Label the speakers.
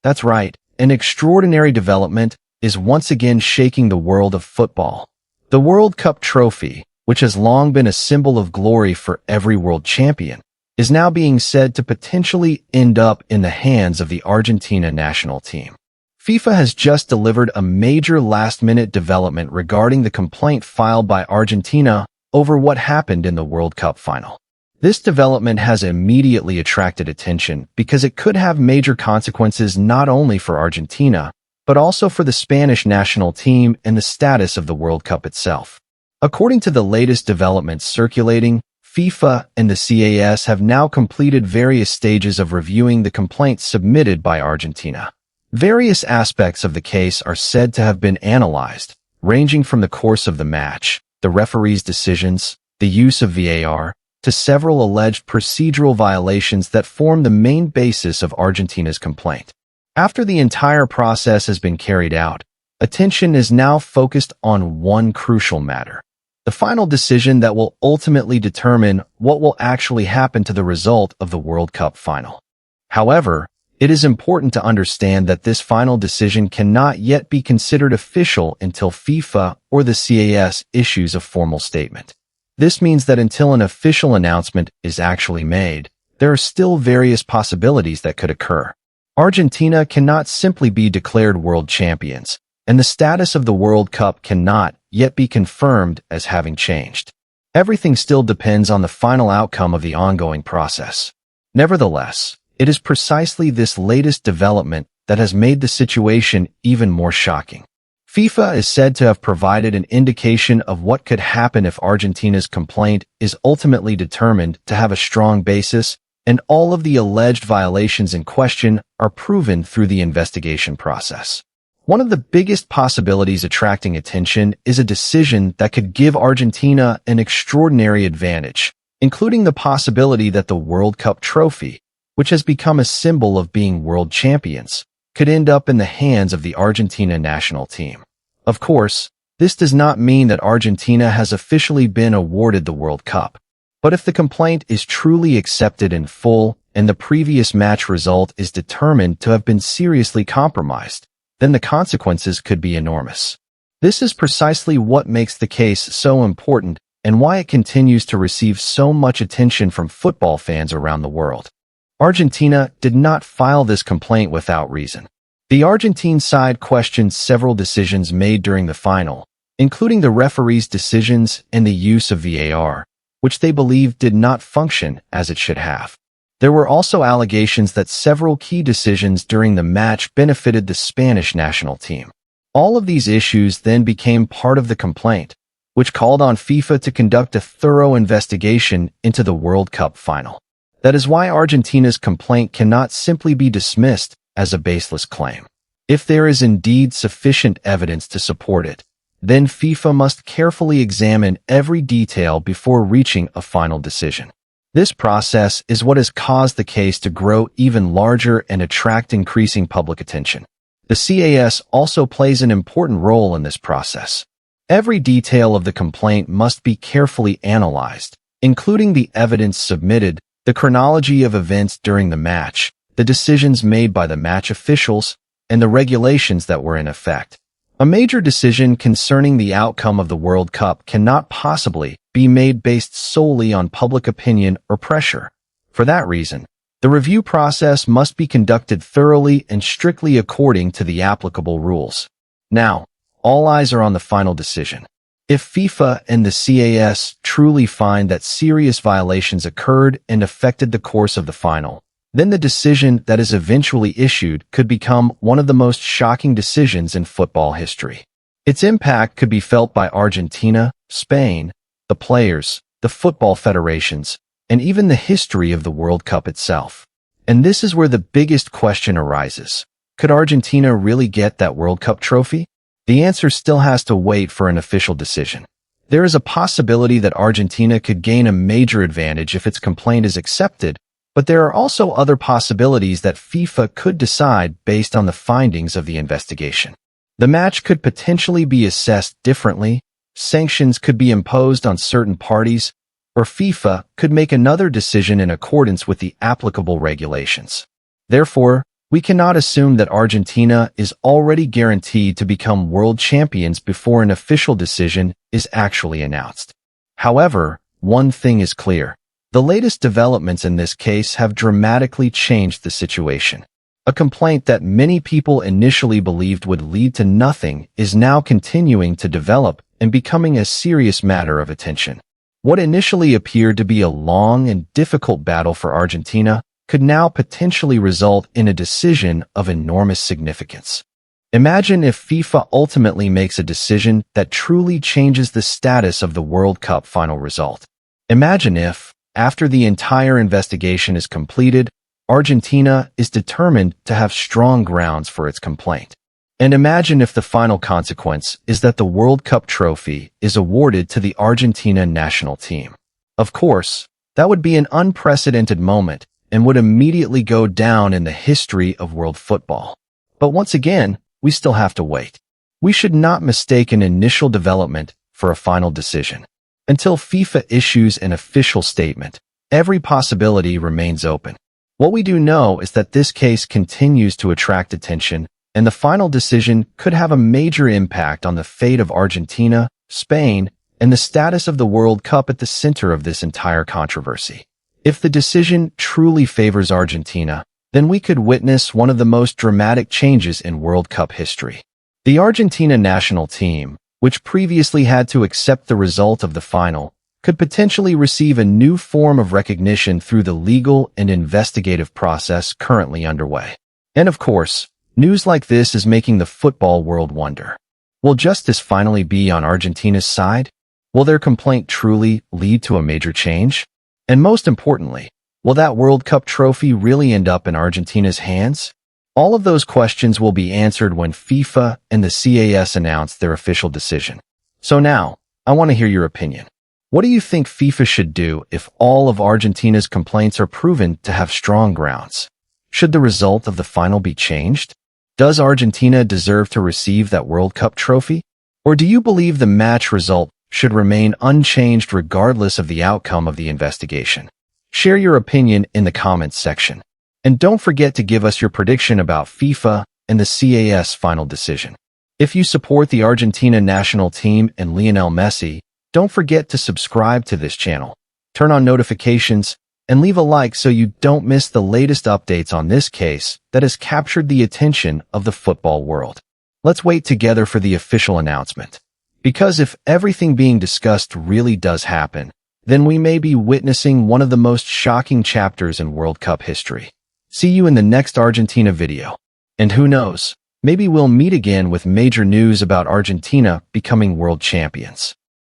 Speaker 1: That's right, an extraordinary development is once again shaking the world of football. The World Cup trophy, which has long been a symbol of glory for every world champion, is now being said to potentially end up in the hands of the Argentina national team. FIFA has just delivered a major last-minute development regarding the complaint filed by Argentina over what happened in the World Cup final. This development has immediately attracted attention because it could have major consequences not only for Argentina, but also for the Spanish national team and the status of the World Cup itself. According to the latest developments circulating, FIFA and the CAS have now completed various stages of reviewing the complaints submitted by Argentina. Various aspects of the case are said to have been analyzed, ranging from the course of the match, the referee's decisions, the use of VAR, to several alleged procedural violations that form the main basis of Argentina's complaint. After the entire process has been carried out, attention is now focused on one crucial matter: the final decision that will ultimately determine what will actually happen to the result of the World Cup final. However, it is important to understand that this final decision cannot yet be considered official until FIFA or the CAS issues a formal statement. This means that until an official announcement is actually made, there are still various possibilities that could occur. Argentina cannot simply be declared world champions, and the status of the World Cup cannot yet be confirmed as having changed. Everything still depends on the final outcome of the ongoing process. Nevertheless, it is precisely this latest development that has made the situation even more shocking. FIFA is said to have provided an indication of what could happen if Argentina's complaint is ultimately determined to have a strong basis, and all of the alleged violations in question are proven through the investigation process. One of the biggest possibilities attracting attention is a decision that could give Argentina an extraordinary advantage, including the possibility that the World Cup trophy, which has become a symbol of being world champions, could end up in the hands of the Argentina national team. Of course, this does not mean that Argentina has officially been awarded the World Cup. But if the complaint is truly accepted in full and the previous match result is determined to have been seriously compromised, then the consequences could be enormous. This is precisely what makes the case so important and why it continues to receive so much attention from football fans around the world. Argentina did not file this complaint without reason. The Argentine side questioned several decisions made during the final, including the referee's decisions and the use of VAR, which they believe did not function as it should have. There were also allegations that several key decisions during the match benefited the Spanish national team. All of these issues then became part of the complaint, which called on FIFA to conduct a thorough investigation into the World Cup final. That is why Argentina's complaint cannot simply be dismissed as a baseless claim. If there is indeed sufficient evidence to support it, then FIFA must carefully examine every detail before reaching a final decision. This process is what has caused the case to grow even larger and attract increasing public attention. The CAS also plays an important role in this process. Every detail of the complaint must be carefully analyzed, including the evidence submitted, the chronology of events during the match, the decisions made by the match officials, and the regulations that were in effect. A major decision concerning the outcome of the World Cup cannot possibly be made based solely on public opinion or pressure. For that reason, the review process must be conducted thoroughly and strictly according to the applicable rules. Now, all eyes are on the final decision. If FIFA and the CAS truly find that serious violations occurred and affected the course of the final, then the decision that is eventually issued could become one of the most shocking decisions in football history. Its impact could be felt by Argentina, Spain, the players, the football federations, and even the history of the World Cup itself. And this is where the biggest question arises. Could Argentina really get that World Cup trophy? The answer still has to wait for an official decision. There is a possibility that Argentina could gain a major advantage if its complaint is accepted, but there are also other possibilities that FIFA could decide based on the findings of the investigation. The match could potentially be assessed differently, sanctions could be imposed on certain parties, or FIFA could make another decision in accordance with the applicable regulations. Therefore, We cannot assume that Argentina is already guaranteed to become world champions before an official decision is actually announced. However, one thing is clear. The latest developments in this case have dramatically changed the situation. A complaint that many people initially believed would lead to nothing is now continuing to develop and becoming a serious matter of attention. What initially appeared to be a long and difficult battle for Argentina could now potentially result in a decision of enormous significance. Imagine if FIFA ultimately makes a decision that truly changes the status of the World Cup final result. Imagine if, after the entire investigation is completed, Argentina is determined to have strong grounds for its complaint. And imagine if the final consequence is that the World Cup trophy is awarded to the Argentina National Team. Of course, that would be an unprecedented moment and would immediately go down in the history of world football. But once again, we still have to wait. We should not mistake an initial development for a final decision. Until FIFA issues an official statement, every possibility remains open. What we do know is that this case continues to attract attention, and the final decision could have a major impact on the fate of Argentina, Spain, and the status of the World Cup at the center of this entire controversy. If the decision truly favors Argentina, then we could witness one of the most dramatic changes in World Cup history. The Argentina National Team, which previously had to accept the result of the final, could potentially receive a new form of recognition through the legal and investigative process currently underway. And of course, news like this is making the football world wonder. Will justice finally be on Argentina's side? Will their complaint truly lead to a major change? And most importantly, will that World Cup trophy really end up in Argentina's hands? All of those questions will be answered when FIFA and the CAS announce their official decision. So now, I want to hear your opinion. What do you think FIFA should do if all of Argentina's complaints are proven to have strong grounds? Should the result of the final be changed? Does Argentina deserve to receive that World Cup trophy? Or do you believe the match result should remain unchanged regardless of the outcome of the investigation? Share your opinion in the comments section. And don't forget to give us your prediction about FIFA and the CAS final decision. If you support the Argentina National Team and Lionel Messi, don't forget to subscribe to this channel, turn on notifications, and leave a like so you don't miss the latest updates on this case that has captured the attention of the football world. Let's wait together for the official announcement. Because if everything being discussed really does happen, then we may be witnessing one of the most shocking chapters in World Cup history. See you in the next Argentina video. And who knows, maybe we'll meet again with major news about Argentina becoming world champions.